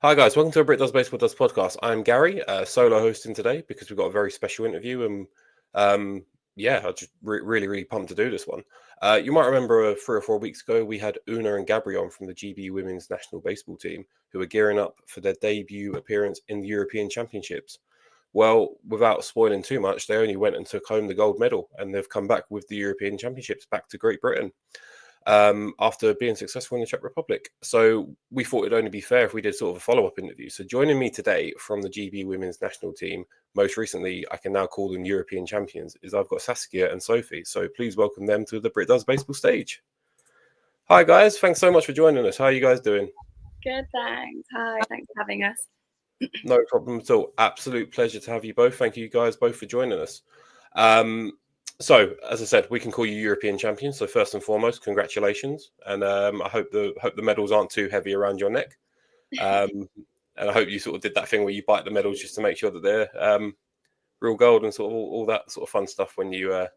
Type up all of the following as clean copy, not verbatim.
Hi guys, welcome to a Brit Does Baseball Does podcast. I'm Gary, solo hosting today because we've got a very special interview, and I'm just really pumped to do this one. You might remember 3 or 4 weeks ago we had Una and Gabri on from the GB Women's National Baseball team who are gearing up for their debut appearance in the European Championships. Well, without spoiling too much, they only went and took home the gold medal, and they've come back with the European Championships back to Great Britain. After being successful in the Czech Republic. So we thought it'd only be fair if we did sort of a follow-up interview. So joining me today from the GB Women's National Team, most recently, I can now call them European champions, is I've got Saskia and Sophie. So please welcome them to the Brit Does Baseball stage. Hi guys, thanks so much for joining us. How are you guys doing? Good, thanks. Hi, thanks for having us. No problem at all. Absolute pleasure to have you both. Thank you guys both for joining us. So, as I said, we can call you European champions. So, first and foremost, congratulations, and I hope the medals aren't too heavy around your neck. And I hope you sort of did that thing where you bite the medals just to make sure that they're real gold and sort of all that sort of fun stuff when you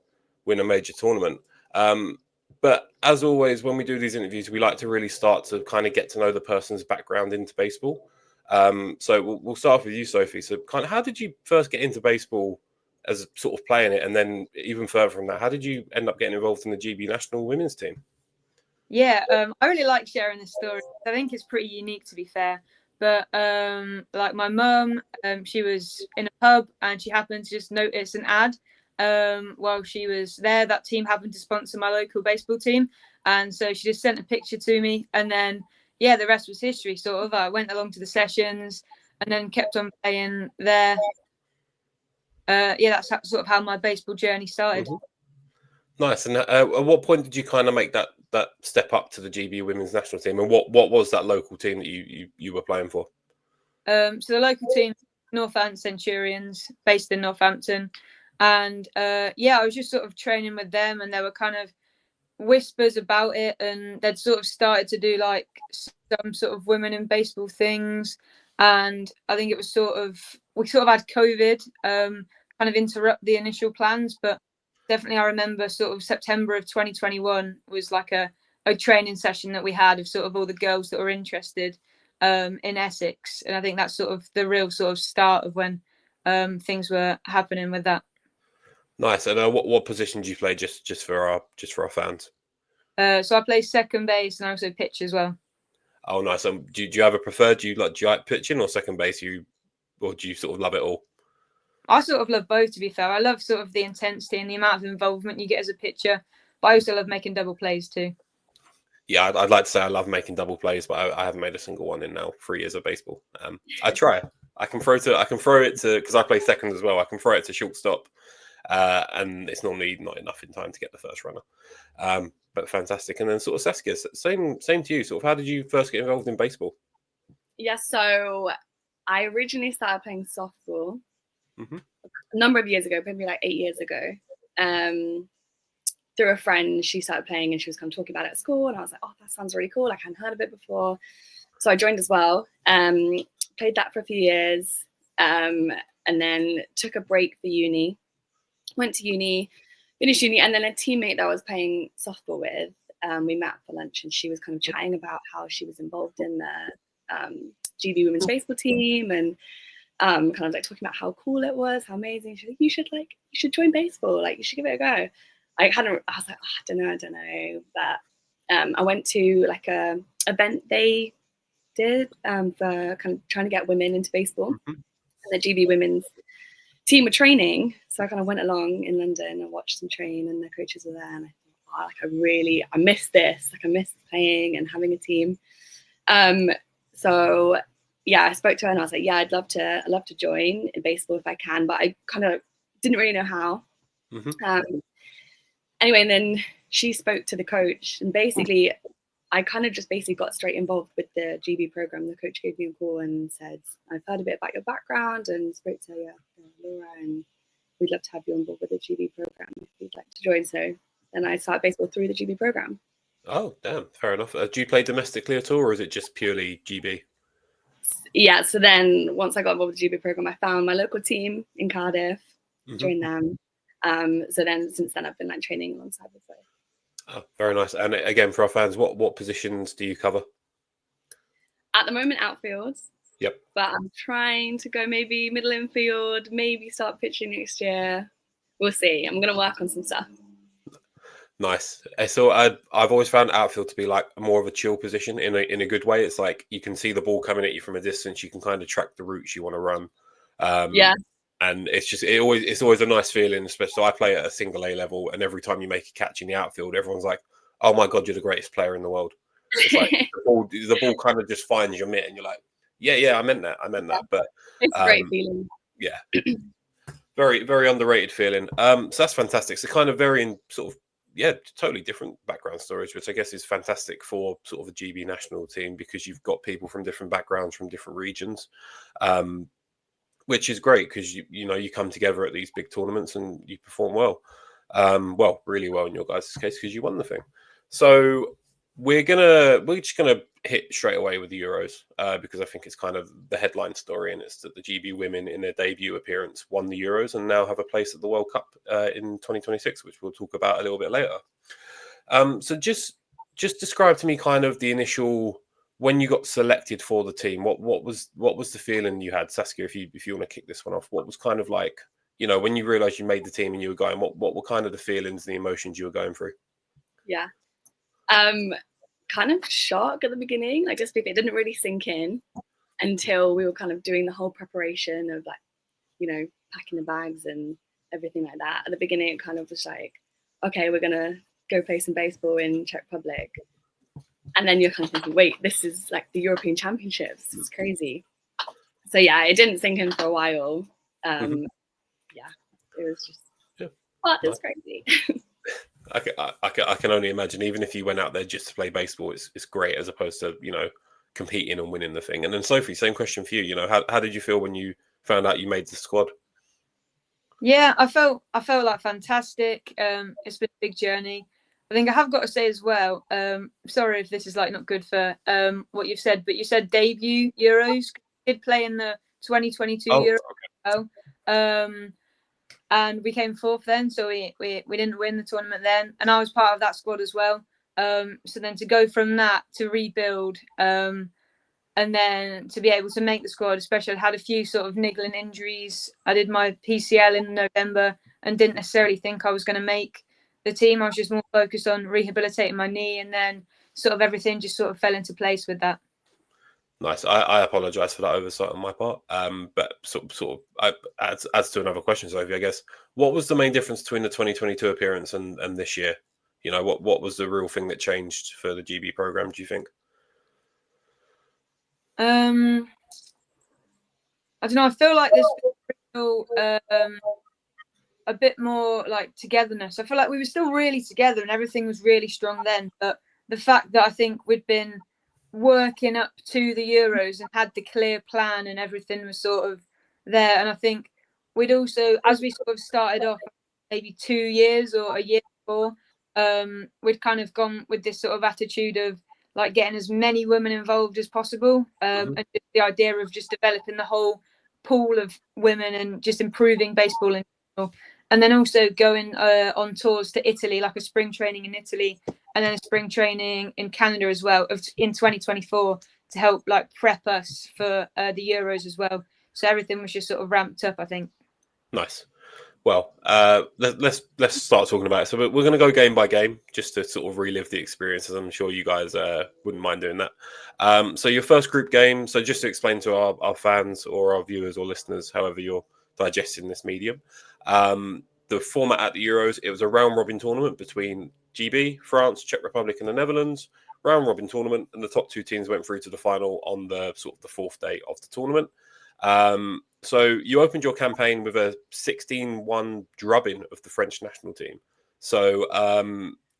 win a major tournament. But as always, when we do these interviews, we like to really start to kind of get to know the person's background into baseball. So we'll start off with you, Sophie. So, kind of, how did you first get into baseball? As sort of playing it, and then even further from that, how did you end up getting involved in the GB national women's team? Yeah, I really like sharing this story. I think it's pretty unique, to be fair. But like my mum, she was in a pub and she happened to just notice an ad while she was there. That team happened to sponsor my local baseball team, and so she just sent a picture to me, and then the rest was history. Sort of, I went along to the sessions and then kept on playing there. That's sort of how my baseball journey started. Mm-hmm. Nice. And at what point did you kind of make that step up to the GB Women's National Team? And what was that local team that you were playing for? So the local team, Northampton Centurions, based in Northampton. And I was just sort of training with them, and there were kind of whispers about it, and they'd sort of started to do like some sort of women in baseball things. And I think it was we sort of had COVID kind of interrupt the initial plans, but definitely I remember sort of September of 2021 was like a training session that we had of sort of all the girls that were interested in Essex, and I think that's sort of the real sort of start of when things were happening with that. Nice. And what position do you play, just for our fans? So I play second base and I also pitch as well. Oh, nice. Do you have a preferred? Do you like pitching or second base? Or do you sort of love it all? I sort of love both, to be fair. I love sort of the intensity and the amount of involvement you get as a pitcher, but I also love making double plays too. Yeah, I'd like to say I love making double plays, but I haven't made a single one in now 3 years of baseball. I try. I can throw it to because I play second as well. I can throw it to shortstop, and it's normally not enough in time to get the first runner. But fantastic. And then sort of Saskia, same to you. Sort of, how did you first get involved in baseball? Yeah, so I originally started playing softball a number of years ago, maybe like 8 years ago. Through a friend, she started playing and she was kind of talking about it at school, and I was like, oh, that sounds really cool. I hadn't heard of it before. So I joined as well. Played that for a few years, and then took a break for uni. Went to uni, finished uni, and then a teammate that I was playing softball with, we met for lunch, and she was kind of chatting about how she was involved in the GB women's baseball team, and kind of like talking about how cool it was, how amazing. She's like, you should join baseball, like you should give it a go. I was like, oh, I don't know, but I went to like a event they did for kind of trying to get women into baseball. And the GB women's team were training, so I kind of went along in London and watched them train, and the coaches were there, and I thought, oh, I miss this, like I miss playing and having a team. So yeah, I spoke to her and I was like, yeah, I'd love to join in baseball if I can, but I kind of didn't really know how. Anyway, and then she spoke to the coach, and basically I kind of just got straight involved with the GB program. The coach gave me a call and said, I've heard a bit about your background and spoke to Laura, and we'd love to have you on board with the GB program if you'd like to join. So then I started baseball through the GB program. Oh, damn. Fair enough. Do you play domestically at all, or is it just purely GB? Yeah, so then once I got involved with the GB program, I found my local team in Cardiff, joined them. So then since then I've been like training alongside with both. Oh, very nice. And again, for our fans, what positions do you cover? At the moment, outfield. Yep. But I'm trying to go maybe middle infield, maybe start pitching next year. We'll see. I'm going to work on some stuff. Nice. So I've always found outfield to be like more of a chill position in a good way. It's like you can see the ball coming at you from a distance. You can kind of track the routes you want to run. Yeah. And it's always a nice feeling, especially. So I play at a single A level, and every time you make a catch in the outfield, everyone's like, "Oh my God, you're the greatest player in the world." It's like the ball kind of just finds your mitt, and you're like, "Yeah, I meant that. But it's a great feeling. Yeah, very, very underrated feeling. So that's fantastic. So kind of varying sort of, totally different background stories, which I guess is fantastic for sort of a GB national team, because you've got people from different backgrounds, from different regions, which is great, because you come together at these big tournaments and you perform well, really well in your guys' case, because you won the thing. So we're just gonna hit straight away with the Euros, because I think it's kind of the headline story, and it's that the GB women in their debut appearance won the Euros and now have a place at the World Cup in 2026, which we'll talk about a little bit later. So just describe to me kind of the initial, when you got selected for the team, what was the feeling you had, Saskia? If you want to kick this one off, what was kind of like, when you realized you made the team and you were going, what were kind of the feelings, the emotions you were going through? Yeah. Kind of shock at the beginning. Like, just because it didn't really sink in until we were kind of doing the whole preparation of, like, packing the bags and everything like that. At the beginning, it kind of was like, okay, we're gonna go play some baseball in Czech Republic, and then you're kind of thinking, wait, this is like the European Championships. It's crazy. So yeah, it didn't sink in for a while. Yeah, it was just, but it's crazy. I can only imagine, even if you went out there just to play baseball, it's great, as opposed to competing and winning the thing. And then Sophie, same question for you. How did you feel when you found out you made the squad? Yeah, I felt like fantastic. It's been a big journey. I think I have got to say as well, sorry if this is like not good for what you've said, but you said debut Euros. Did play in the 2022 Euros. Okay. And we came fourth then, so we didn't win the tournament then, and I was part of that squad as well. So then to go from that to rebuild, and then to be able to make the squad, especially I had a few sort of niggling injuries. I did my PCL in November and didn't necessarily think I was going to make the team. I was just more focused on rehabilitating my knee, and then sort of everything just sort of fell into place with that. Nice. I apologise for that oversight on my part. But sort of adds to another question, Sophie, I guess. What was the main difference between the 2022 appearance and this year? What was the real thing that changed for the GB program, do you think? I don't know. I feel like there's a bit more like togetherness. I feel like we were still really together and everything was really strong then. But the fact that I think we'd been working up to the Euros and had the clear plan and everything was sort of there. And I think we'd also, as we sort of started off maybe 2 years or a year before, we'd kind of gone with this sort of attitude of like getting as many women involved as possible, and just the idea of just developing the whole pool of women and just improving baseball in general. And then also going on tours to Italy, like a spring training in Italy, and then a spring training in Canada as well in 2024 to help like prep us for the Euros as well. So everything was just sort of ramped up, I think. Nice. Well, let's start talking about it. So we're going to go game by game just to sort of relive the experiences. I'm sure you guys wouldn't mind doing that. So your first group game. So just to explain to our fans or our viewers or listeners, however you're digesting this medium, the format at the Euros, it was a round robin tournament between GB, France, Czech Republic, and the Netherlands. Round robin tournament, and the top two teams went through to the final on the sort of the fourth day of the tournament. So you opened your campaign with a 16-1 drubbing of the French national team. So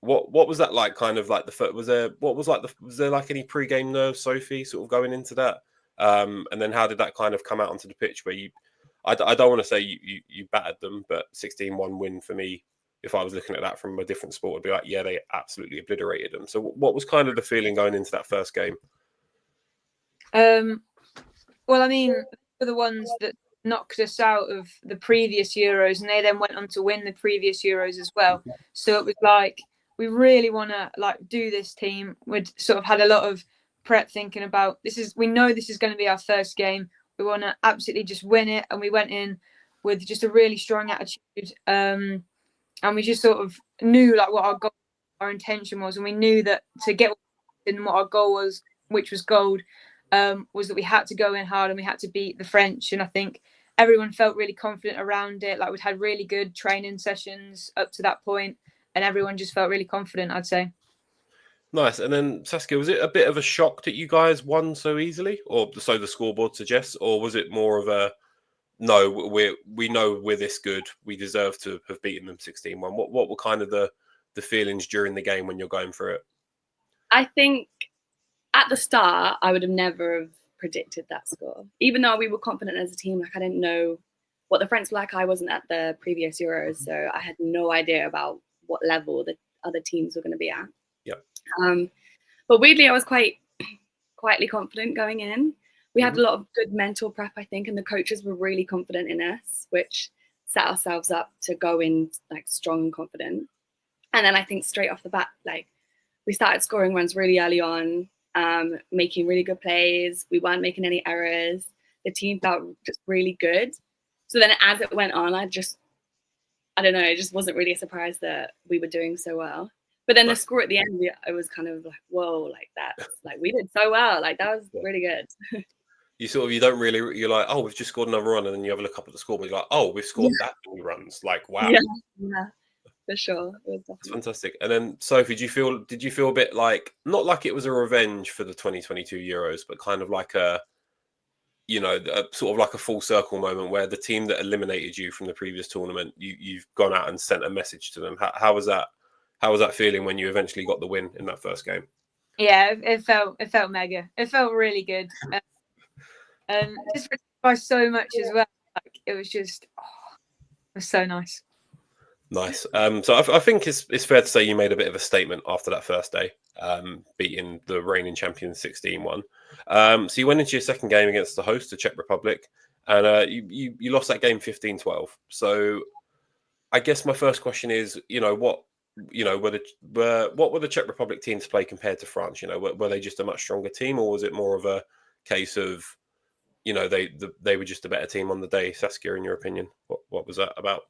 what was that like? Kind of like was there like any pre-game nerves, Sophie, sort of going into that? And then how did that kind of come out onto the pitch where I don't want to say you battered them, but 16-1 win for me, if I was looking at that from a different sport, would be like, yeah, they absolutely obliterated them. So what was kind of the feeling going into that first game? Well, I mean, for the ones that knocked us out of the previous Euros, and they then went on to win the previous Euros as well. So it was like, we really want to like do this team. We'd sort of had a lot of prep thinking about we know this is going to be our first game. We want to absolutely just win it, and we went in with just a really strong attitude. And we just sort of knew like what our intention was, and we knew that to get in what our goal was, which was gold, was that we had to go in hard and we had to beat the French. And I think everyone felt really confident around it. Like we'd had really good training sessions up to that point, and everyone just felt really confident, I'd say. Nice. And then Saskia, was it a bit of a shock that you guys won so easily, or so the scoreboard suggests, or was it more of a no, we know we're this good, we deserve to have beaten them 16-1? What were kind of the feelings during the game when you're going through it? I think at the start, I would have never have predicted that score. Even though we were confident as a team, like I didn't know what the French were like. I wasn't at the previous Euros, so I had no idea about what level the other teams were going to be at. Yeah. But weirdly, I was quite quietly confident going in. We had a lot of good mental prep, I think, and the coaches were really confident in us, which set ourselves up to go in like strong and confident. And then I think straight off the bat, like we started scoring runs really early on, making really good plays. We weren't making any errors. The team felt just really good. So then as it went on, I just wasn't really surprised that we were doing so well. But then the score at the end, it was kind of like, whoa, like that. Like we did so well. Like that was really good. You're like, oh, we've just scored another run. And then you have a look up at the scoreboard. You're like, oh, we've scored that many runs. Like, wow. Yeah, for sure. That's fantastic. And then Sophie, did you feel a bit like, not like it was a revenge for the 2022 Euros, but kind of like a sort of like a full circle moment where the team that eliminated you from the previous tournament, you've gone out and sent a message to them. How was that? How was that feeling when you eventually got the win in that first game? Yeah, it felt mega. It felt really good. Just by so much as well. Like it was just, it was so nice. Nice. So I think it's fair to say you made a bit of a statement after that first day, beating the reigning champions 16-1. So you went into your second game against the host, the Czech Republic, and you lost that game 15-12. So I guess my first question is, what were the Czech Republic team to play compared to France? Were they just a much stronger team, or was it more of a case of, they were just a better team on the day? Saskia, in your opinion, what was that about?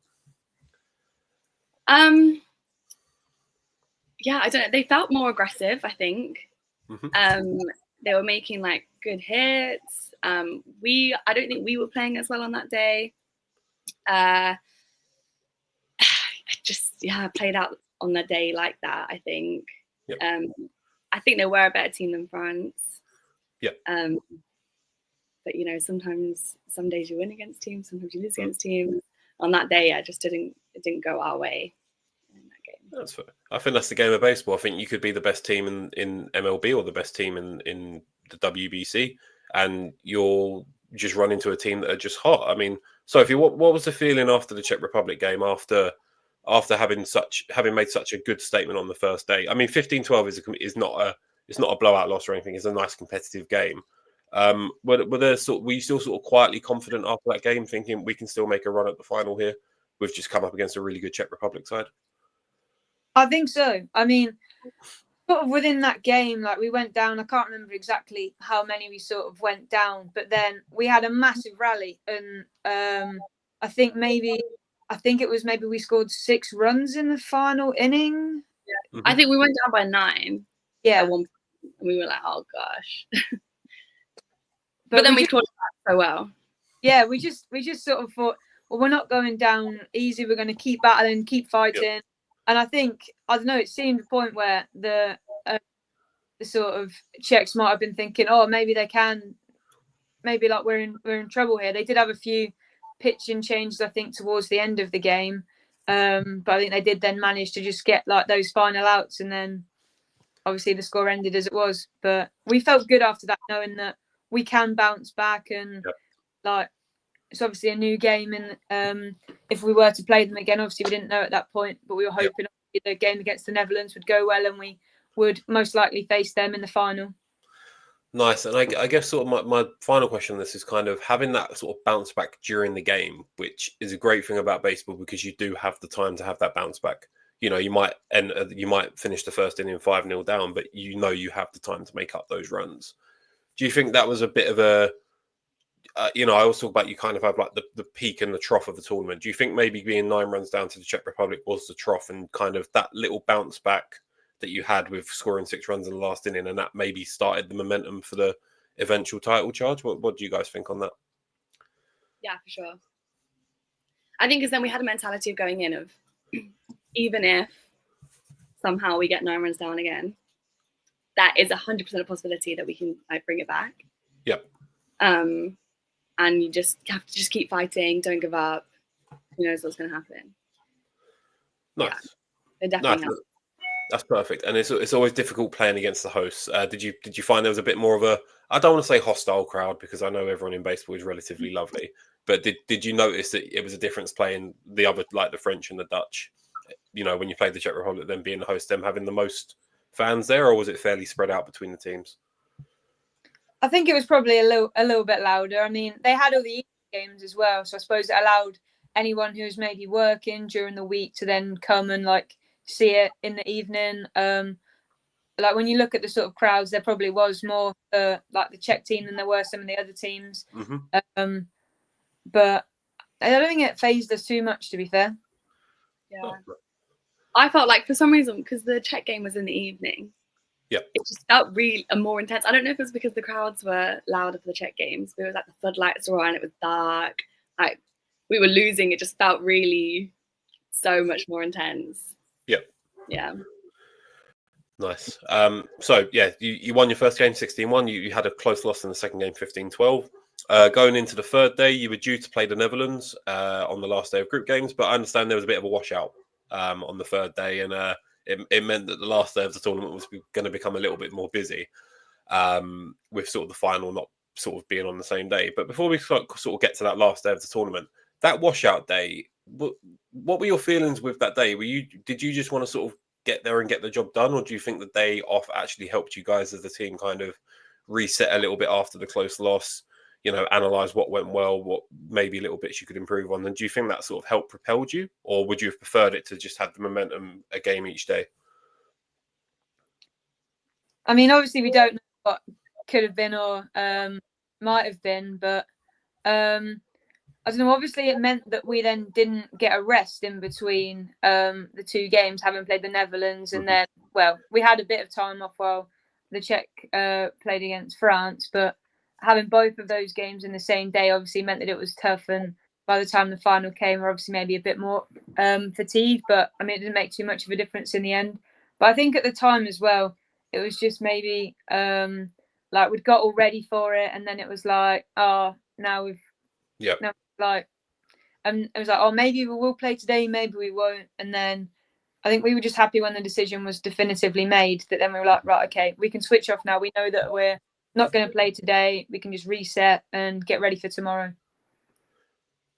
Yeah, I don't know. They felt more aggressive, I think. They were making like good hits. I don't think we were playing as well on that day. Played out on the day like that, I think. Yep. I think they were a better team than France. Yeah. But sometimes some days you win against teams, sometimes you lose against teams. On that day, it didn't go our way in that game. That's fair. I think that's the game of baseball. I think you could be the best team in MLB or the best team in the WBC, and you'll just run into a team that are just hot. I mean, Sophie, what was the feeling after the Czech Republic game after having made such a good statement on the first day? I mean, 15-12 is not a blowout loss or anything. It's a nice competitive game. Were you still sort of quietly confident after that game, thinking we can still make a run at the final here? We've just come up against a really good Czech Republic side. I think so. I mean, sort of within that game, like we went down. I can't remember exactly how many we sort of went down, but then we had a massive rally, and I think it was maybe we scored 6 runs in the final inning. Yeah. I think we went down by 9. Yeah. At one point, and we were like, oh gosh. But then we scored so well. Yeah, we just sort of thought, well, we're not going down easy. We're going to keep battling, keep fighting. Yep. And I think, I don't know, it seemed a point where the sort of Czechs might have been thinking, oh, maybe they can, maybe like we're in trouble here. They did have a few pitching changes, I think, towards the end of the game. But I think they did then manage to just get like those final outs, and then obviously the score ended as it was. But we felt good after that, knowing that we can bounce back, and like it's obviously a new game, and if we were to play them again, obviously we didn't know at that point, but we were hoping the game against the Netherlands would go well, and we would most likely face them in the final. Nice. And I guess sort of my final question on this is kind of having that sort of bounce back during the game, which is a great thing about baseball because you do have the time to have that bounce back. you know, you might finish the first inning 5-0 down, but you know you have the time to make up those runs. Do you think that was a bit of a, you know, I always talk about you kind of have like the peak and the trough of the tournament. Do you think maybe being 9 runs down to the Czech Republic was the trough, and kind of that little bounce back that you had with scoring 6 runs in the last inning, and that maybe started the momentum for the eventual title charge? What do you guys think on that? Yeah, for sure. I think because then we had a mentality of going in of even if somehow we get 9 runs down again, that is 100% a possibility that we can like bring it back. Yep. And you just have to just keep fighting. Don't give up. Who knows what's going to happen? Nice. Yeah, it definitely helps. That's perfect. And it's always difficult playing against the hosts. Did you find there was a bit more of a, I don't want to say hostile crowd, because I know everyone in baseball is relatively lovely, but did you notice that it was a difference playing the other, like the French and the Dutch? You know, when you played the Czech Republic, them being the host, them having the most fans there, or was it fairly spread out between the teams? I think it was probably a little bit louder. I mean, they had all the evening games as well, so I suppose it allowed anyone who was maybe working during the week to then come and like see it in the evening. Like when you look at the sort of crowds, there probably was more like the Czech team than there were some of the other teams. Mm-hmm. But I don't think it phased us too much, to be fair. Yeah. Oh. I felt like for some reason, because the Czech game was in the evening, it just felt really more intense. I don't know if it was because the crowds were louder for the Czech games, but it was like the floodlights were on, it was dark, like we were losing. It just felt really so much more intense. Yeah. Nice. So yeah, you won your first game 16-1. You had a close loss in the second game 15-12. Going into the third day, you were due to play the Netherlands on the last day of group games, but I understand there was a bit of a washout on the third day, and it meant that the last day of the tournament was going to become a little bit more busy, with sort of the final not sort of being on the same day. But before we sort of get to that last day of the tournament, that washout day, what were your feelings with that day? Did you just want to sort of get there and get the job done, or do you think the day off actually helped you guys as a team kind of reset a little bit after the close loss, you know, analyze what went well, what maybe little bits you could improve on? And do you think that sort of helped propelled you, or would you have preferred it to just have the momentum a game each day? I mean, obviously we don't know what could have been or might have been, but I don't know. Obviously, it meant that we then didn't get a rest in between the 2 games, having played the Netherlands, and then, well, we had a bit of time off while the Czech played against France. But having both of those games in the same day obviously meant that it was tough. And by the time the final came, we're obviously maybe a bit more fatigued. But I mean, it didn't make too much of a difference in the end. But I think at the time as well, it was just maybe like we'd got all ready for it, and then it was like, oh, now we've like, and it was like, oh, maybe we will play today, maybe we won't. And then I think we were just happy when the decision was definitively made, that then we were like, right, okay, we can switch off now. We know that we're not going to play today. We can just reset and get ready for tomorrow.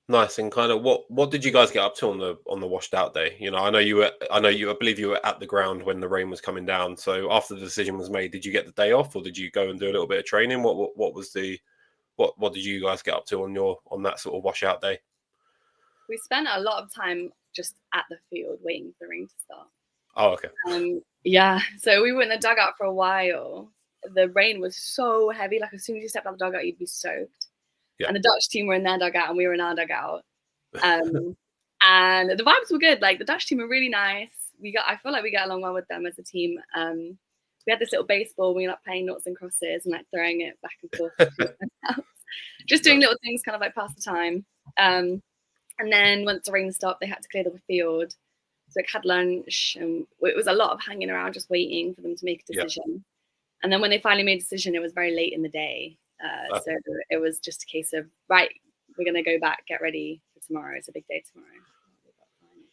Nice. And kind of what did you guys get up to on the washed out day? You know, I believe you were at the ground when the rain was coming down. So after the decision was made, did you get the day off, or did you go and do a little bit of training? What did you guys get up to on that sort of washout day? We spent a lot of time just at the field waiting for the rain to start. Oh, okay. Yeah. So we were in the dugout for a while. The rain was so heavy. Like as soon as you stepped out the dugout, you'd be soaked. Yeah. And the Dutch team were in their dugout and we were in our dugout. And the vibes were good. Like the Dutch team were really nice. I feel like we get along well with them as a team. We had this little baseball. We were like playing noughts and crosses and like throwing it back and forth. Just doing little things, kind of like pass the time. And then once the rain stopped, they had to clear the field. So we had lunch, and it was a lot of hanging around, just waiting for them to make a decision. Yeah. And then when they finally made a decision, it was very late in the day. So it was just a case of, right, we're going to go back, get ready for tomorrow. It's a big day tomorrow.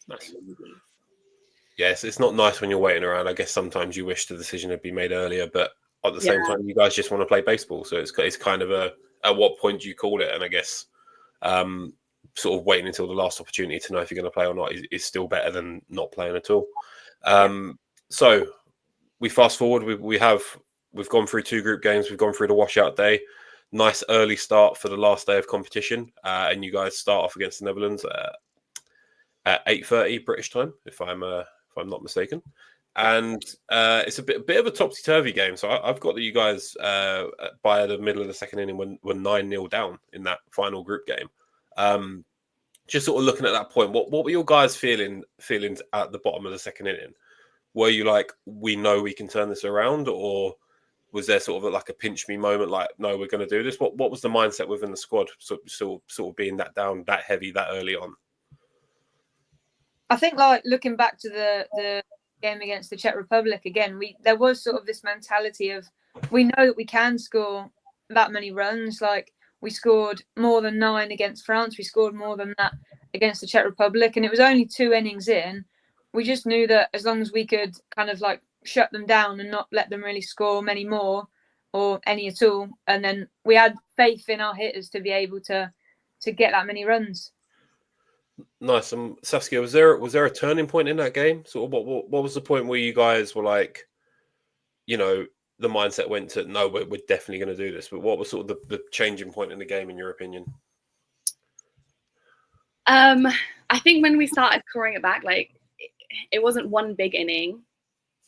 Nice. Yes, it's not nice when you're waiting around. I guess sometimes you wish the decision had been made earlier, but at the same time, you guys just want to play baseball. So it's kind of at what point do you call it? And I guess sort of waiting until the last opportunity to know if you're going to play or not is still better than not playing at all. So we fast forward. We've gone through 2 group games. We've gone through the washout day. Nice early start for the last day of competition, and you guys start off against the Netherlands at 8:30 British time, if I'm if I'm not mistaken. And it's a bit of a topsy-turvy game. So I've got that you guys, by the middle of the second inning, were 9-0 down in that final group game. Just sort of looking at that point, what were your guys' feelings at the bottom of the second inning? Were you like, we know we can turn this around, or was there sort of like a pinch me moment, like, no, we're going to do this? What was the mindset within the squad, sort of being that down, that heavy, that early on? I think, like, looking back to the game against the Czech Republic again, there was sort of this mentality of, we know that we can score that many runs. Like, we scored more than 9 against France. We scored more than that against the Czech Republic, and it was only 2 innings in. We just knew that as long as we could kind of like shut them down and not let them really score many more or any at all, and then we had faith in our hitters to be able to get that many runs. Nice. Saskia, was there a turning point in that game? Sort of what was the point where you guys were like, you know, the mindset went to, no, we're definitely going to do this? But what was sort of the changing point in the game, in your opinion? I think when we started clawing it back, like, it wasn't one big inning.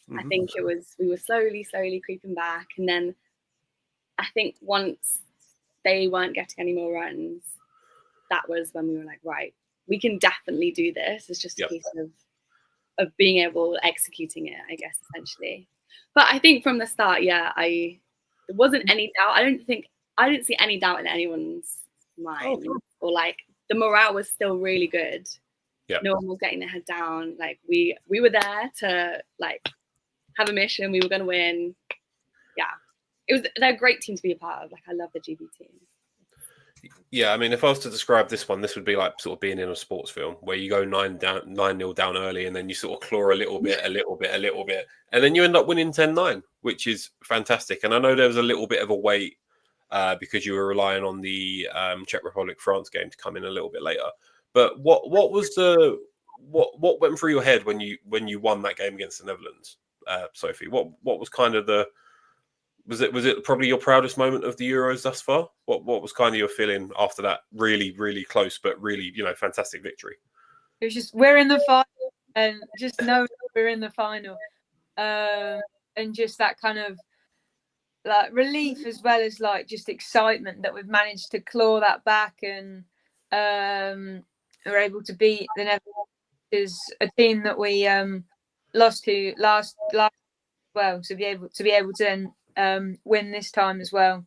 Mm-hmm. I think we were slowly creeping back. And then I think once they weren't getting any more runs, that was when we were like, right, we can definitely do this. It's just a case of being able, executing it, I guess, essentially. But I think from the start, there wasn't any doubt. I didn't see any doubt in anyone's mind, or like the morale was still really good. Yeah. No one was getting their head down. Like we were there to like have a mission. We were going to win. Yeah, they're a great team to be a part of. Like, I love the GB team. Yeah, I mean, if I was to describe this one, this would be like sort of being in a sports film where you go 9-0 down early, and then you sort of claw a little bit, and then you end up winning 10-9, which is fantastic. And I know there was a little bit of a wait because you were relying on the Czech Republic France game to come in a little bit later. But what went through your head when you won that game against the Netherlands, Sophie? What was kind of was it probably your proudest moment of the Euros thus far? What was kind of your feeling after that really, really close but really, fantastic victory? It was just, we're in the final, and just know we're in the final, and just that kind of like relief, as well as like just excitement that we've managed to claw that back, and we're able to beat the Netherlands, is a team that we lost to last well, to be able to then win this time as well.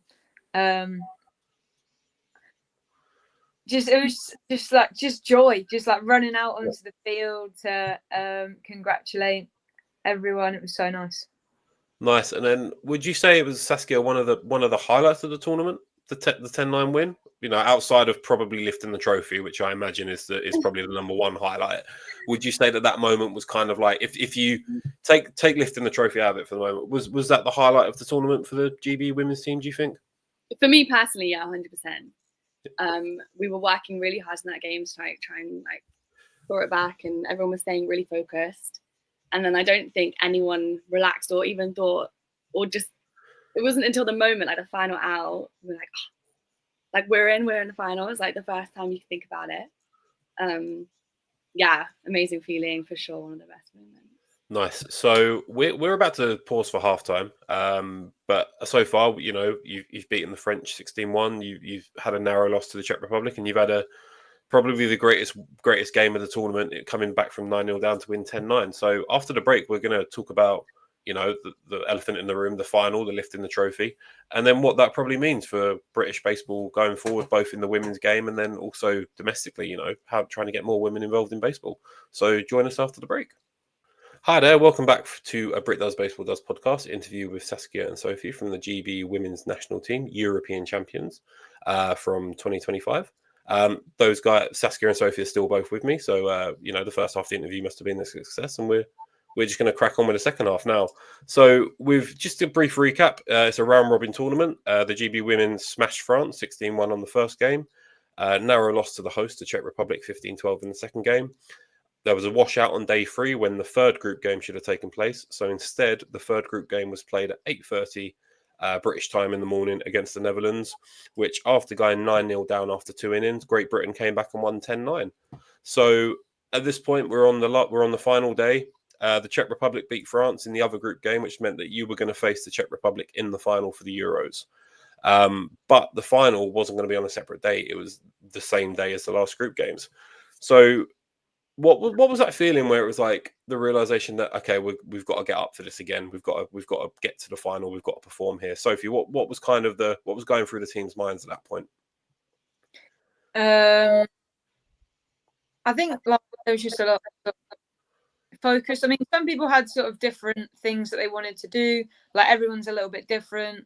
It was just joy, just like running out onto the field to congratulate everyone. It was so nice. Nice. And then, would you say it was, Saskia, one of the highlights of the tournament, the 10-9 win? Outside of probably lifting the trophy, which I imagine is probably the number one highlight. Would you say that moment was kind of like, if you take lifting the trophy out of it for the moment, was that the highlight of the tournament for the GB women's team, do you think? For me personally, yeah, 100%. We were working really hard in that game to try and like claw it back, and everyone was staying really focused. And then I don't think anyone relaxed or even thought, or just, it wasn't until the moment, like the final out, we were like, oh, like we're in the finals, like the first time you can think about it. Yeah, amazing feeling for sure. One of the best moments. Nice. So we're about to pause for halftime. But so far, you've beaten the French 16-1. You've had a narrow loss to the Czech Republic, and you've had probably the greatest game of the tournament, coming back from 9-0 down to win 10-9. So after the break, we're going to talk about the elephant in the room, the final, the lifting the trophy, and then what that probably means for British baseball going forward, both in the women's game and then also domestically, how trying to get more women involved in baseball. So join us after the break. Hi there, welcome back to a Brit Does Baseball Does podcast interview with Saskia and Sophie from the GB women's national team, European champions from 2025. Those guys, Saskia and Sophie, are still both with me. So, the first half of the interview must have been a success, and we're just going to crack on with the second half now. So with just a brief recap, it's a round robin tournament. The GB women smashed France 16-1 on the first game. Narrow loss to the host, the Czech Republic, 15-12 in the second game. There was a washout on day 3 when the third group game should have taken place. So instead, the third group game was played at 8:30 British time in the morning against the Netherlands, which after going 9-0 down after 2 innings, Great Britain came back and won 10-9. So at this point, we're on the final day. The Czech Republic beat France in the other group game, which meant that you were going to face the Czech Republic in the final for the Euros. But the final wasn't going to be on a separate day. It was the same day as the last group games. So what was that feeling where it was like the realization that, okay, we've got to get up for this again. We've got to get to the final. We've got to perform here. Sophie, what was kind of what was going through the team's minds at that point? I think like there was just a lot of focus. I mean, some people had sort of different things that they wanted to do. Like everyone's a little bit different.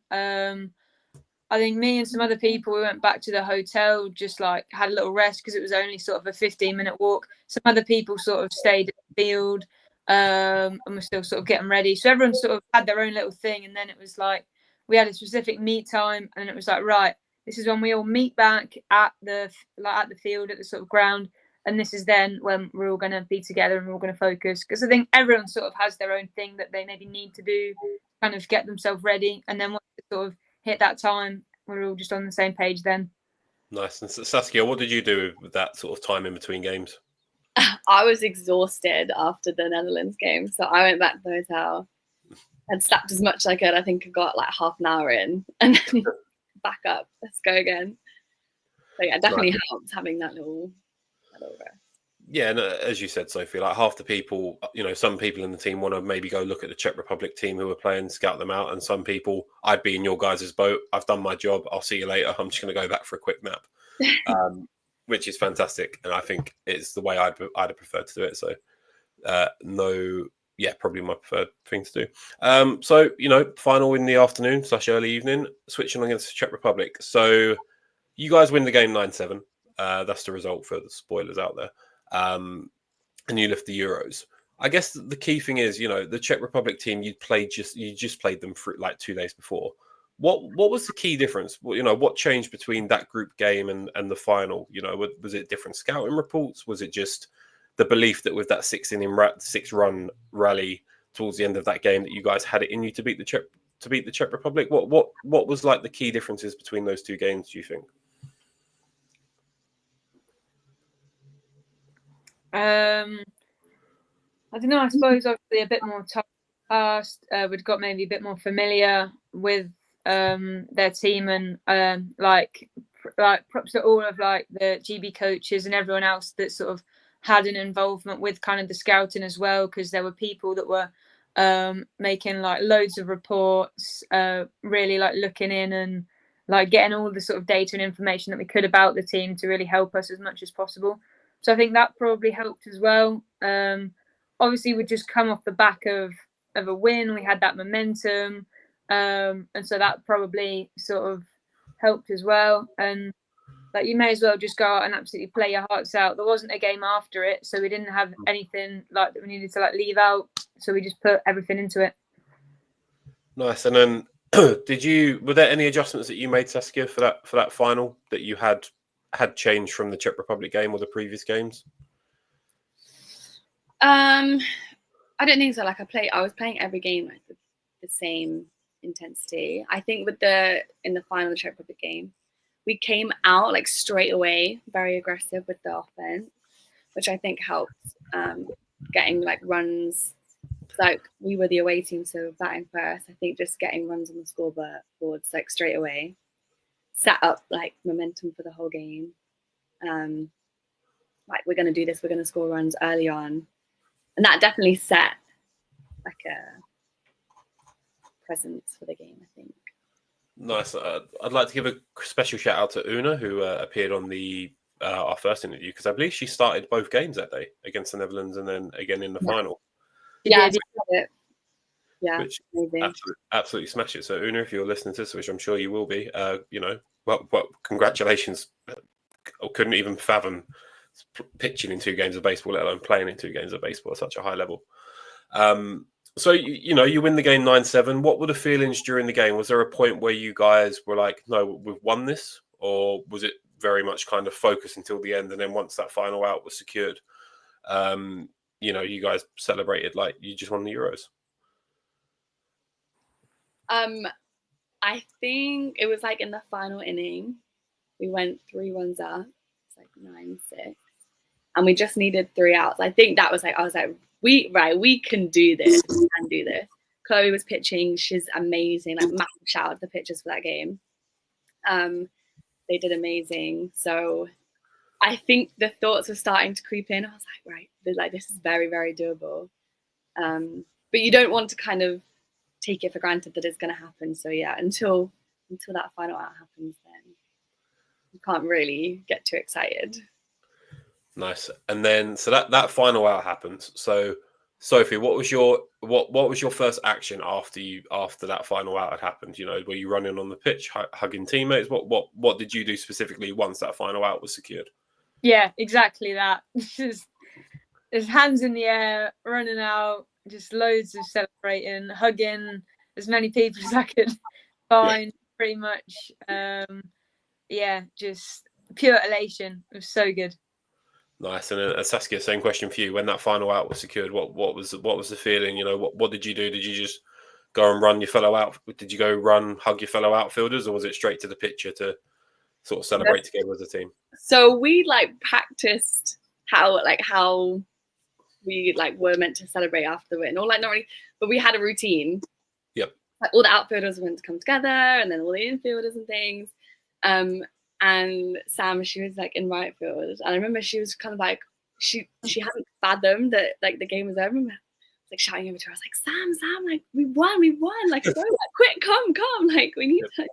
I think me and some other people, we went back to the hotel, just like had a little rest because it was only sort of a 15-minute walk. Some other people sort of stayed in the field and were still sort of getting ready. So everyone sort of had their own little thing. And then it was like we had a specific meet time, and it was like, right, this is when we all meet back at the field, at the sort of ground. And this is then when we're all going to be together and we're all going to focus. Because I think everyone sort of has their own thing that they maybe need to do, kind of get themselves ready. And then once it sort of hit that time, we're all just on the same page then. Nice. And Saskia, what did you do with that sort of time in between games? I was exhausted after the Netherlands game. So I went back to the hotel and slept as much as I could. I think I got like half an hour in and then back up. Let's go again. So yeah, definitely helped having that little rest. Yeah, and as you said, Sophie, like half the people, some people in the team want to maybe go look at the Czech Republic team who are playing, scout them out. And some people, I'd be in your guys' boat. I've done my job. I'll see you later. I'm just going to go back for a quick nap, which is fantastic. And I think it's the way I'd have preferred to do it. So probably my preferred thing to do. So, final in the afternoon / early evening, switching against the Czech Republic. So you guys win the game 9-7. That's the result for the spoilers out there. And you lift the Euros. I guess the key thing is, the Czech Republic team you just played them for like 2 days before. What was the key difference? What changed between that group game and the final? Was it different scouting reports? Was it just the belief that with that 6-run rally towards the end of that game that you guys had it in you to beat the Czech Republic? What was like the key differences between those two games, do you think? I don't know. I suppose obviously a bit more time passed. We'd got maybe a bit more familiar with their team, and like props to all of like the GB coaches and everyone else that sort of had an involvement with kind of the scouting as well, because there were people that were making like loads of reports, really like looking in and like getting all the sort of data and information that we could about the team to really help us as much as possible. So I think that probably helped as well. Obviously, we'd just come off the back of a win. We had that momentum. And so that probably sort of helped as well. And like you may as well just go out and absolutely play your hearts out. There wasn't a game after it, so we didn't have anything like that we needed to like leave out. So we just put everything into it. Nice. And then were there any adjustments that you made, Saskia, for that final that you had changed from the Czech Republic game or the previous games? I don't think so. Like I was playing every game like the same intensity. I think in the final of the Czech Republic game, we came out like straight away, very aggressive with the offense, which I think helped getting like runs. Like we were the away team, so batting first. I think just getting runs on the scoreboards like straight away set up like momentum for the whole game. Like we're gonna do this, we're gonna score runs early on, and that definitely set like a presence for the game, I think. Nice. I'd like to give a special shout out to Una, who appeared on our first interview, because I believe she started both games that day against the Netherlands and then again in the final. Yeah, Which absolutely smashed it. So Una, if you're listening to this, which I'm sure you will be, well, congratulations. I couldn't even fathom pitching in 2 games of baseball, let alone playing in 2 games of baseball at such a high level. So, you win the game 9-7. What were the feelings during the game? Was there a point where you guys were like, no, we've won this? Or was it very much kind of focused until the end? And then once that final out was secured, you guys celebrated like you just won the Euros? I think it was like in the final inning, we went 3 runs up. It's like 9-6. And we just needed 3 outs. I think that was like, I was like we can do this. We can do this. Chloe was pitching. She's amazing. Like, massive shout out to the pitchers for that game. They did amazing. So I think the thoughts were starting to creep in. I was like, right, like, this is very, very doable. But you don't want to kind of take it for granted that it's going to happen. So yeah, until that final out happens, then you can't really get too excited. Nice. And then so that final out happens. So Sophie, what was your first action after that final out had happened? You know, were you running on the pitch, hugging teammates? What did you do specifically once that final out was secured? Yeah, exactly that. Just there's hands in the air, running out, just loads of celebrating, hugging as many people as I could find, pretty much. Yeah, just pure elation. It was so good. Nice. And Saskia, same question for you. When that final out was secured, what was the feeling? You know, what did you do? Did you just go and run your fellow out? Did you go run, hug your fellow outfielders, or was it straight to the pitcher to sort of celebrate together as a team? So we practiced how we were meant to celebrate after the win, or not really, but we had a routine. Yep. Like, all the outfielders were meant to come together, and then all the infielders and things. And Sam, she was in right field, and I remember she was kind of she hadn't fathomed that the game was over. I remember shouting over to her. I was like, Sam, like, we won, like, go, quick, come, like, we need to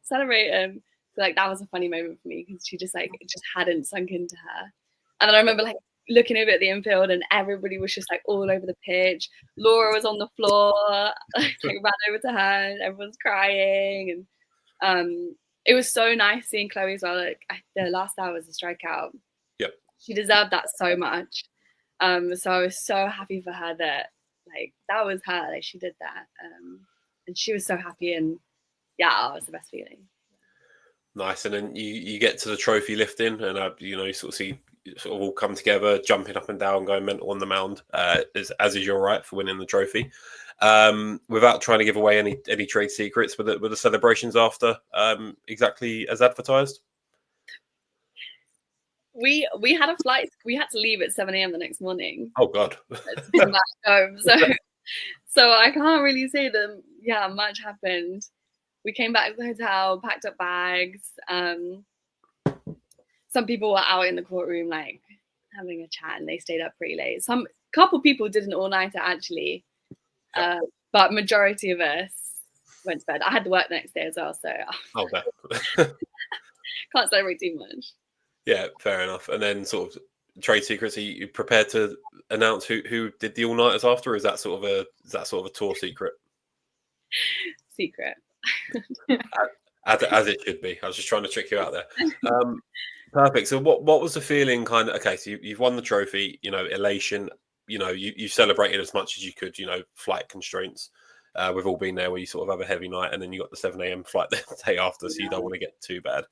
celebrate. So that was a funny moment for me, because she just it just hadn't sunk into her. And then I remember looking over at the infield, and everybody was just all over the pitch. Laura was on the floor, ran over to her, and everyone's crying, and it was so nice seeing Chloe as well. The last hour was a strikeout. Yep. She deserved that so much. So I was so happy for her that that was her. She did that. And she was so happy, and yeah, it was the best feeling. Nice. And then you get to the trophy lifting, and you sort of see sort of all come together, jumping up and down, going mental on the mound, as is your right for winning the trophy. Without trying to give away any trade secrets, were the celebrations after exactly as advertised? We had a flight. We had to leave at 7 a.m. the next morning. Oh God! To come back home. So I can't really say that. Yeah, much happened. We came back to the hotel, packed up bags. Some people were out in the courtroom having a chat, and they stayed up pretty late. Couple people did an all-nighter actually. But majority of us went to bed. I had to work the next day as well, so can't celebrate too much. Yeah, fair enough. And then sort of trade secrets. Are you prepared to announce who did the all-nighters after? Or is that sort of a tour secret? Secret. as it should be. I was just trying to trick you out there. Perfect. So what was the feeling? Kind of, okay, so you've won the trophy. Elation. You celebrated as much as you could, flight constraints. We've all been there where you sort of have a heavy night, and then you got the 7 a.m. flight the day after, so you don't want to get too bad.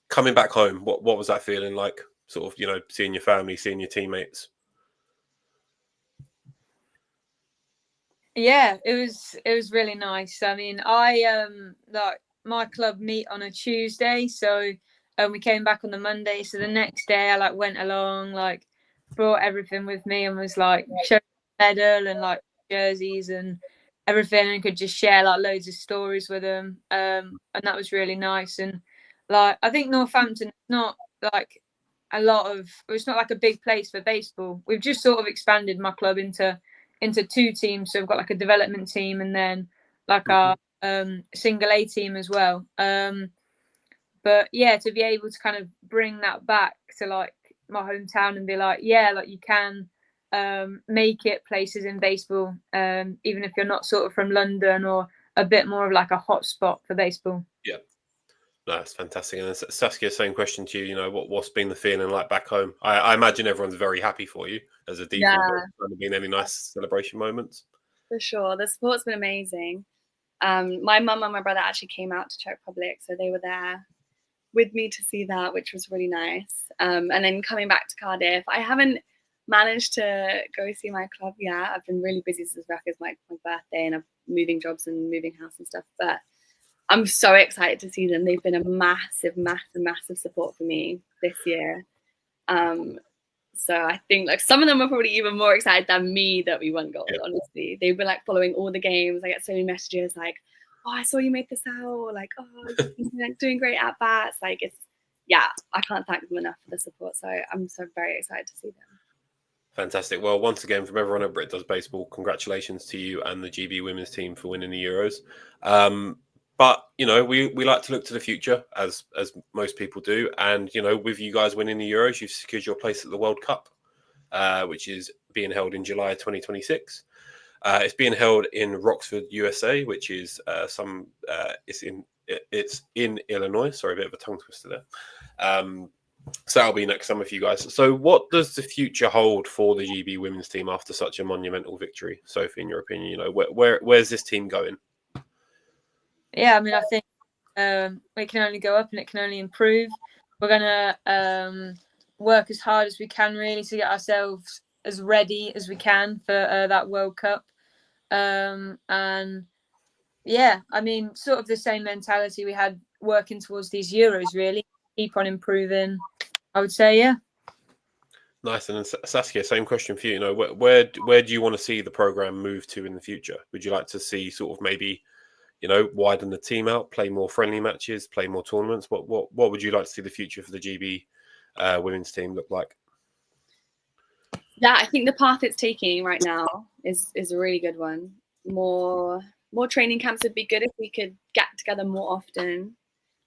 Coming back home, what was that feeling like? Sort of, seeing your family, seeing your teammates? Yeah, it was really nice. I mean, my club meet on a Tuesday, so we came back on the Monday. So the next day I went along, brought everything with me, and was showing medal and jerseys and everything, and could just share loads of stories with them. And that was really nice. And I think Northampton is not it's not a big place for baseball. We've just sort of expanded my club into two teams. So we've got a development team, and then our single A team as well. But yeah, to be able to kind of bring that back to my hometown and be you can make it places in baseball, even if you're not sort of from London or a bit more of a hot spot for baseball. Yeah, no, that's fantastic. And Saskia, same question to you. What's been the feeling like back home? I imagine everyone's very happy for you as a default. Yeah. Has there been any nice celebration moments? For sure, the support's been amazing. My mum and my brother actually came out to Czech Republic, so they were there with me to see that, which was really nice. And then coming back to Cardiff, I haven't managed to go see my club yet. I've been really busy since my birthday, and I'm moving jobs and moving house and stuff. But I'm so excited to see them. They've been a massive, massive, massive support for me this year. So I think like some of them were probably even more excited than me that we won gold. Yeah. Honestly, they've been like following all the games. I get so many messages like, "Oh, I saw you make this out," or like, "Oh, you've been like, doing great at bats." Like I can't thank them enough for the support. So I'm so very excited to see them. Fantastic. Well, once again, from everyone at Brit Does Baseball, congratulations to you and the GB women's team for winning the Euros. But we like to look to the future as most people do, and with you guys winning the Euros, you've secured your place at the World Cup, which is being held in July 2026. It's being held in Rockford, USA, which is it's in Illinois. Sorry, a bit of a tongue twister there. So that'll be next summer for you guys. So what does the future hold for the GB women's team after such a monumental victory? Sophie, in your opinion, where's this team going? Yeah, I mean, I think it can only go up and it can only improve. We're going to work as hard as we can really to get ourselves as ready as we can for that World Cup. And yeah, I mean, sort of the same mentality we had working towards these Euros, really. Keep on improving, I would say, yeah. Nice. And then Saskia, same question for you. Where do you want to see the program move to in the future? Would you like to see sort of maybe widen the team out, play more friendly matches, play more tournaments? What would you like to see the future for the GB women's team look like? Yeah, I think the path it's taking right now is a really good one. More training camps would be good if we could get together more often.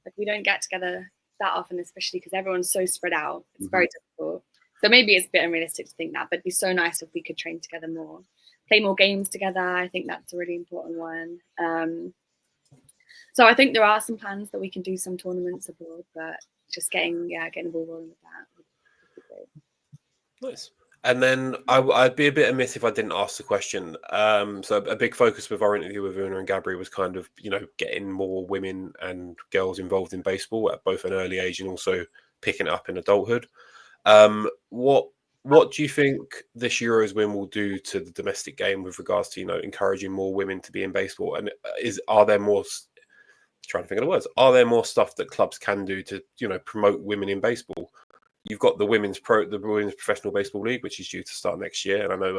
Like we don't get together that often, especially because everyone's so spread out. It's very difficult. So maybe it's a bit unrealistic to think that, but it'd be so nice if we could train together more, play more games together. I think that's a really important one. So I think there are some plans that we can do some tournaments abroad, but just getting the ball rolling with that would be great. Nice. And then I'd be a bit amiss if I didn't ask the question. So a big focus with our interview with Una and Gabri was kind of, getting more women and girls involved in baseball at both an early age and also picking it up in adulthood. What do you think this Euros win will do to the domestic game with regards to, encouraging more women to be in baseball? And are there more, trying to think of the words, are there more stuff that clubs can do to, promote women in baseball? You've got the women's professional baseball league, which is due to start next year, and I know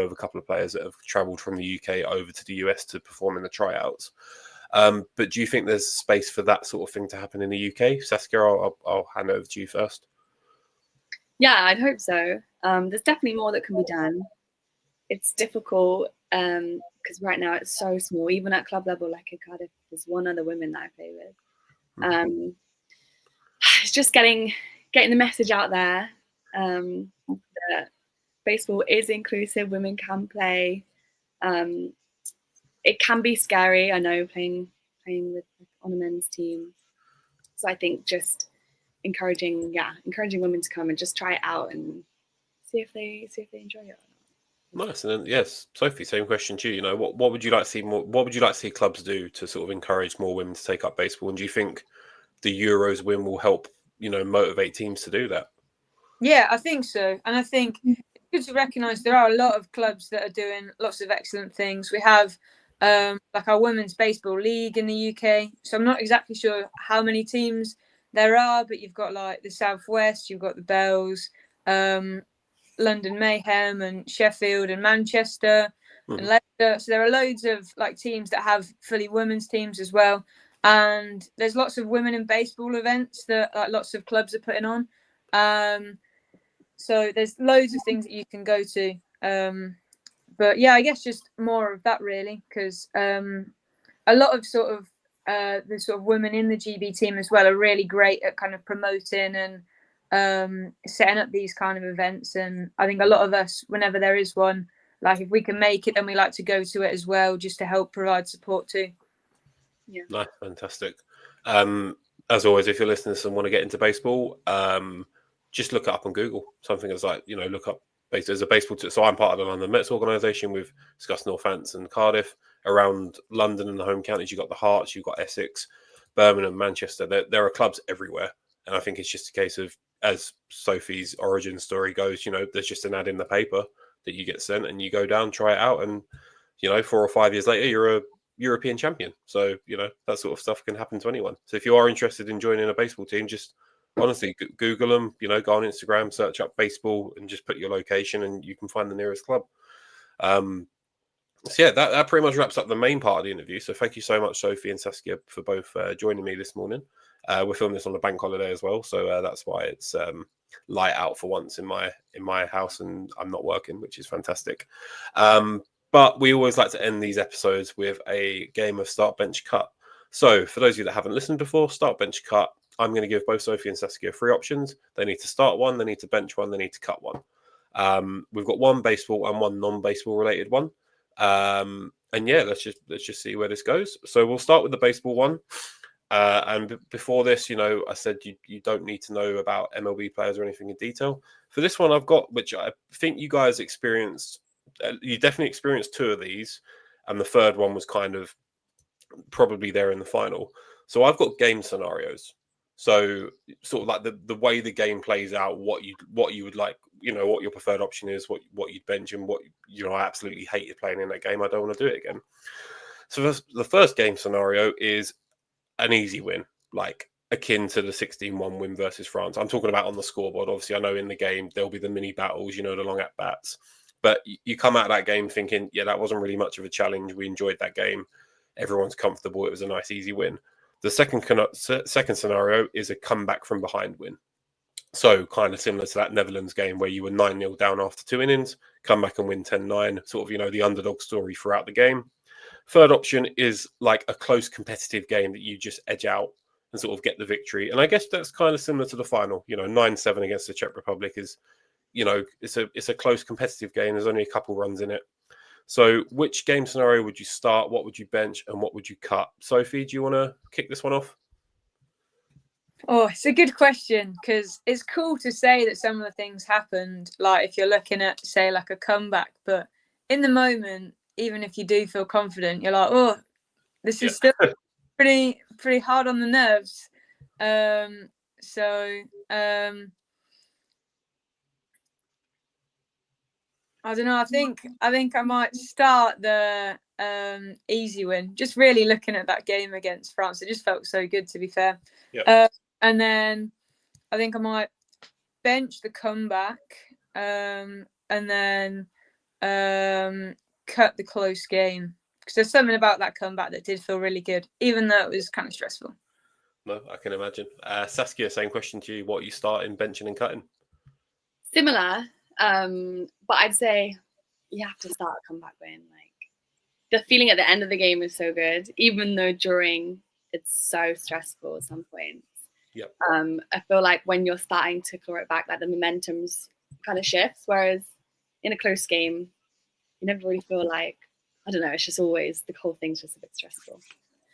of a couple of players that have travelled from the UK over to the US to perform in the tryouts. But do you think there's space for that sort of thing to happen in the UK? Saskia, I'll hand over to you first. Yeah, I'd hope so. There's definitely more that can be done. It's difficult because right now it's so small. Even at club level, like in Cardiff, there's one other woman that I play with. It's just getting the message out there that baseball is inclusive. Women can play. It can be scary, I know, playing on a men's team. So I think just encouraging women to come and just try it out and see if they enjoy it. Nice. And then, yes, Sophie, same question to you. What would you like to see more? What would you like to see clubs do to sort of encourage more women to take up baseball? And do you think the Euros win will help, motivate teams to do that? Yeah, I think so. And I think it's good to recognise there are a lot of clubs that are doing lots of excellent things. We have like our women's baseball league in the UK. So I'm not exactly sure how many teams there are, but you've got like the Southwest, you've got the Bells, London Mayhem and Sheffield and Manchester and Leicester. So there are loads of like teams that have fully women's teams as well. And there's lots of women in baseball events that like lots of clubs are putting on. So there's loads of things that you can go to. But yeah, I guess just more of that really, because a lot of sort of the sort of women in the GB team as well are really great at kind of promoting and setting up these kind of events. And I think a lot of us, whenever there is one, like if we can make it, then we like to go to it as well, just to help provide support too. Yeah. Nice, fantastic. As always, if you're listening and want to get into baseball, just look it up on Google. Something that's like, look up there's a baseball team. So I'm part of the London Mets organisation. We've discussed Northampton and Cardiff. Around London and the home counties, you've got the Hearts, you've got Essex, Birmingham, Manchester. There are clubs everywhere. And I think it's just a case of, as Sophie's origin story goes, there's just an ad in the paper that you get sent and you go down, try it out. And, 4 or 5 years later, you're a European champion. So, that sort of stuff can happen to anyone. So if you are interested in joining a baseball team, just honestly, Google them. Go on Instagram, search up baseball, and just put your location, and you can find the nearest club. So yeah, that pretty much wraps up the main part of the interview. So thank you so much, Sophie and Saskia, for both joining me this morning. We're filming this on a bank holiday as well, so that's why it's light out for once in my house, and I'm not working, which is fantastic. But we always like to end these episodes with a game of start, bench, cut. So for those of you that haven't listened before, start, bench, cut. I'm going to give both Sophie and Saskia 3 options. They need to start one, they need to bench one, they need to cut one. We've got one baseball and one non-baseball related one. And yeah, let's just see where this goes. So we'll start with the baseball one. And before this, I said you don't need to know about MLB players or anything in detail. For this one, I've got, which I think you guys experienced. You definitely experienced 2 of these, and the third one was kind of probably there in the final. So I've got game scenarios. So sort of like the way the game plays out, what you would like, what your preferred option is, what you'd bench, and what I absolutely hated playing in that game. I don't want to do it again. So the first game scenario is an easy win, like akin to the 16-1 win versus France. I'm talking about on the scoreboard. Obviously, I know in the game there'll be the mini battles, the long at bats. But you come out of that game thinking, yeah, that wasn't really much of a challenge. We enjoyed that game. Everyone's comfortable. It was a nice, easy win. The second scenario is a comeback from behind win. So kind of similar to that Netherlands game where you were 9-0 down after 2 innings, come back and win 10-9, sort of, the underdog story throughout the game. Third option is like a close competitive game that you just edge out and sort of get the victory. And I guess that's kind of similar to the final. 9-7 against the Czech Republic is, it's a close competitive game. There's only a couple runs in it. So which game scenario would you start? What would you bench? And what would you cut? Sophie, do you want to kick this one off? Oh, it's a good question, because it's cool to say that some of the things happened, like if you're looking at, say, like a comeback. But in the moment, even if you do feel confident, you're like, oh, this is still pretty hard on the nerves. I don't know. I think I might start the easy win. Just really looking at that game against France, it just felt so good, to be fair. Yep. And then I think I might bench the comeback, and then cut the close game, because there's something about that comeback that did feel really good, even though it was kind of stressful. No, I can imagine. Saskia, same question to you. What are you starting, benching, and cutting? Similar. But I'd say you have to start a comeback win. Like, the feeling at the end of the game is so good, even though during it's so stressful at some points. Yep. I feel like when you're starting to claw it back, like the momentum's kind of shifts. Whereas in a close game, you never really feel like, I don't know, it's just always, the whole thing's just a bit stressful.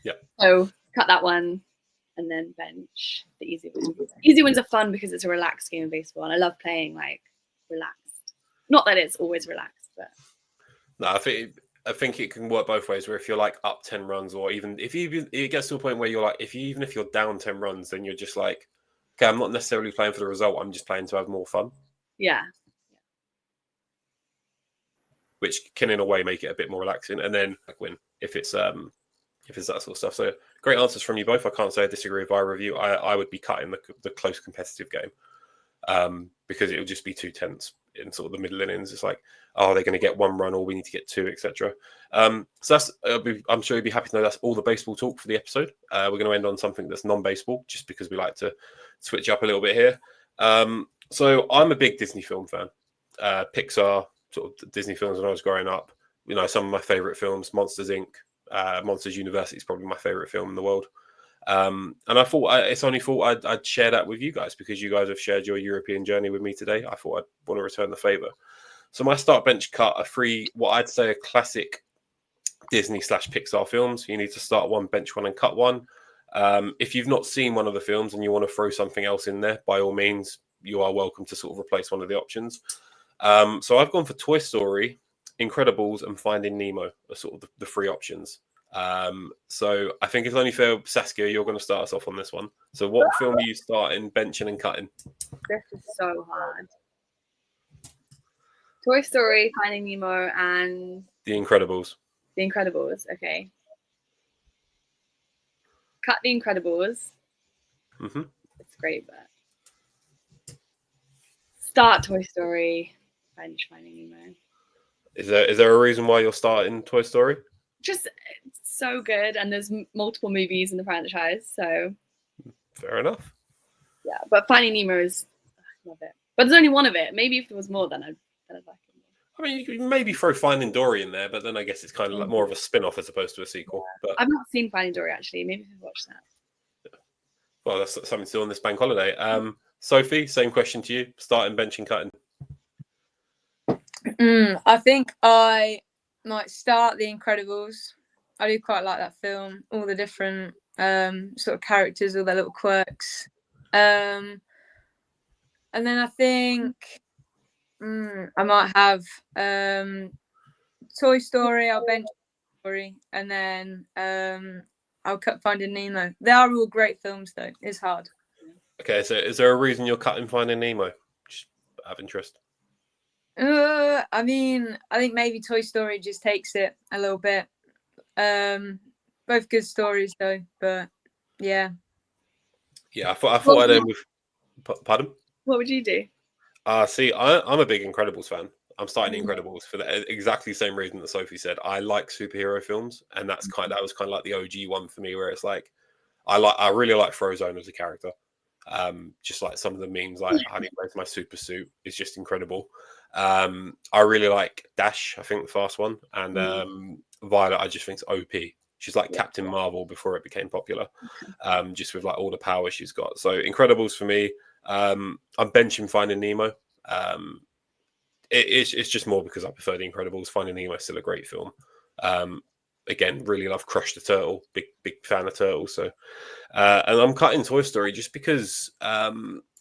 Yeah. So cut that one and then bench the easy wins. Easy wins are fun because it's a relaxed game of baseball, and I love playing like relaxed. Not that it's always relaxed, but no, I think it can work both ways. Where if you're like up 10 runs, or even if it gets to a point where you're like, even if you're down 10 runs, then you're just like, okay, I'm not necessarily playing for the result. I'm just playing to have more fun. Yeah. Which can in a way make it a bit more relaxing, and then win if it's that sort of stuff. So great answers from you both. I can't say I disagree with either of you. I would be cutting the close competitive game, because it would just be too tense in sort of the middle innings. It's like, oh, they're going to get 1 run, or we need to get 2, etc. So that's I'm sure you'd be happy to know that's all the baseball talk for the episode. We're going to end on something that's non-baseball, just because we like to switch up a little bit here. So I'm a big Disney film fan. Pixar, sort of Disney films when I was growing up. Some of my favorite films, Monsters Inc., Monsters University is probably my favorite film in the world. And I thought I'd share that with you guys, because you guys have shared your European journey with me today. I thought I'd want to return the favor. So my start, bench, cut are 3, what I'd say are classic Disney/Pixar films. You need to start one, bench one, and cut one. If you've not seen one of the films and you want to throw something else in there, by all means, you are welcome to sort of replace one of the options. So I've gone for Toy Story, Incredibles, and Finding Nemo are sort of the 3 options. So I think it's only fair, Saskia, you're going to start us off on this one. So what film are you starting, benching, and cutting? This is so hard. Toy Story, Finding Nemo, and The Incredibles. The Incredibles. Okay. Cut The Incredibles. Mm-hmm. It's great, but start Toy Story, finish Finding Nemo. Is there a reason why you're starting Toy Story? Just it's so good, and there's multiple movies in the franchise, so Fair enough. yeah. But Finding Nemo is, I love it. But there's only one of it. Maybe if there was more, then I'd like it more. I mean, you could maybe throw Finding Dory in there, but then I guess it's kind of like more of a spin-off as opposed to a sequel. But I've not seen Finding Dory actually. Maybe I should watch that. well, that's something to do on this bank holiday. Sophie, same question to you. Starting, benching, cutting. I think I might start The Incredibles. I do quite like that film. All the different sort of characters, all their little quirks. And then I think I might have Toy Story. I'll bench Toy Story, and then I'll cut Finding Nemo. They are all great films, though. It's hard. Okay, so is there a reason you're cutting Finding Nemo? Just out of interest. I mean, I think maybe Toy Story just takes it a little bit. Both good stories, though. But yeah. Yeah, I thought I'd end with. Pardon? What would you do? See, I'm a big Incredibles fan. I'm starting Incredibles for the exactly same reason that Sophie said. I like superhero films, and that was kind of like the OG one for me, where it's like I really like Frozone as a character. Just like some of the memes, like Honey wears my super suit is just incredible. I really like Dash, I think the fast one, and Violet I just think is OP. She's like Captain Marvel before it became popular, just with like all the power she's got. So Incredibles for me. I'm benching Finding Nemo. It's just more because I prefer The Incredibles. Finding Nemo is still a great film. Again, really love Crush the Turtle. Big fan of turtles. So, and I'm cutting Toy Story just because.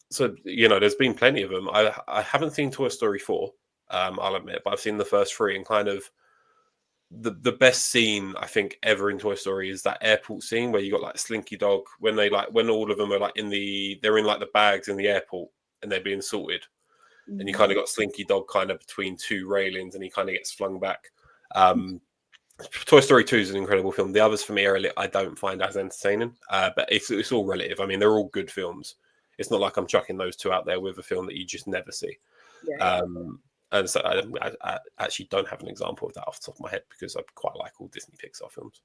So there's been plenty of them. I haven't seen Toy Story 4. I'll admit, but I've seen the first 3, and kind of the best scene I think ever in Toy Story is that airport scene where you got like Slinky Dog when all of them are like they're in like the bags in the airport and they're being sorted, and you kind of got Slinky Dog kind of between 2 railings and he kind of gets flung back. Toy Story 2 is an incredible film. The others for me I don't find as entertaining, but it's all relative. I mean, they're all good films. It's not like I'm chucking those 2 out there with a film that you just never see. Yeah. And so I actually don't have an example of that off the top of my head because I quite like all Disney Pixar films.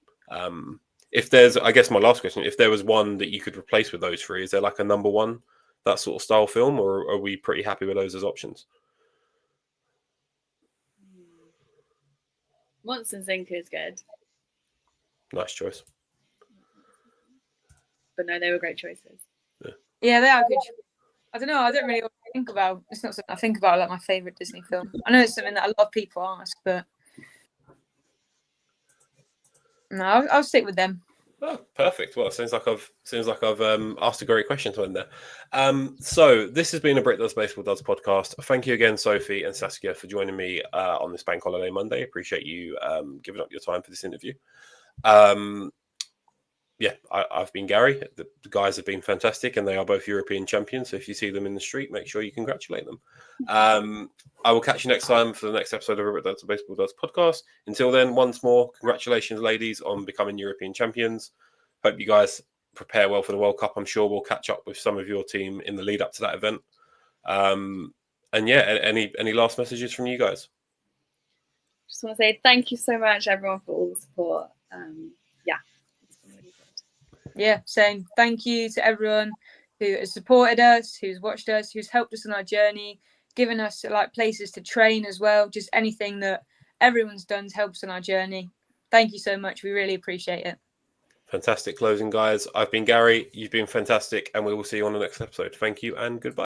If there's, I guess my last question, if there was one that you could replace with those 3, is there like a number one, that sort of style film, or are we pretty happy with those as options? Monsters Inc. is good. Nice choice. But no, they were great choices. Yeah, they are good. I don't know. I don't really think about. It's not something I think about like my favorite Disney film. I know it's something that a lot of people ask, but no, I'll stick with them. Oh, perfect. Well, it seems like I've asked a great question to end there. So this has been a Brit Does Baseball Does podcast. Thank you again, Sophie and Saskia, for joining me on this Bank Holiday Monday. Appreciate you giving up your time for this interview. I've been Gary. The guys have been fantastic, and they are both European champions. So if you see them in the street, make sure you congratulate them. I will catch you next time for the next episode of Brit Does Baseball Does podcast. Until then, once more, congratulations, ladies, on becoming European champions. Hope you guys prepare well for the World Cup. I'm sure we'll catch up with some of your team in the lead up to that event. Any last messages from you guys? Just want to say thank you so much, everyone, for all the support. Yeah, same. Thank you to everyone who has supported us, who's watched us, who's helped us on our journey, given us like places to train as well. Just anything that everyone's done to help us on our journey. Thank you so much. We really appreciate it. Fantastic closing, guys. I've been Gary. You've been fantastic, and we will see you on the next episode. Thank you and goodbye.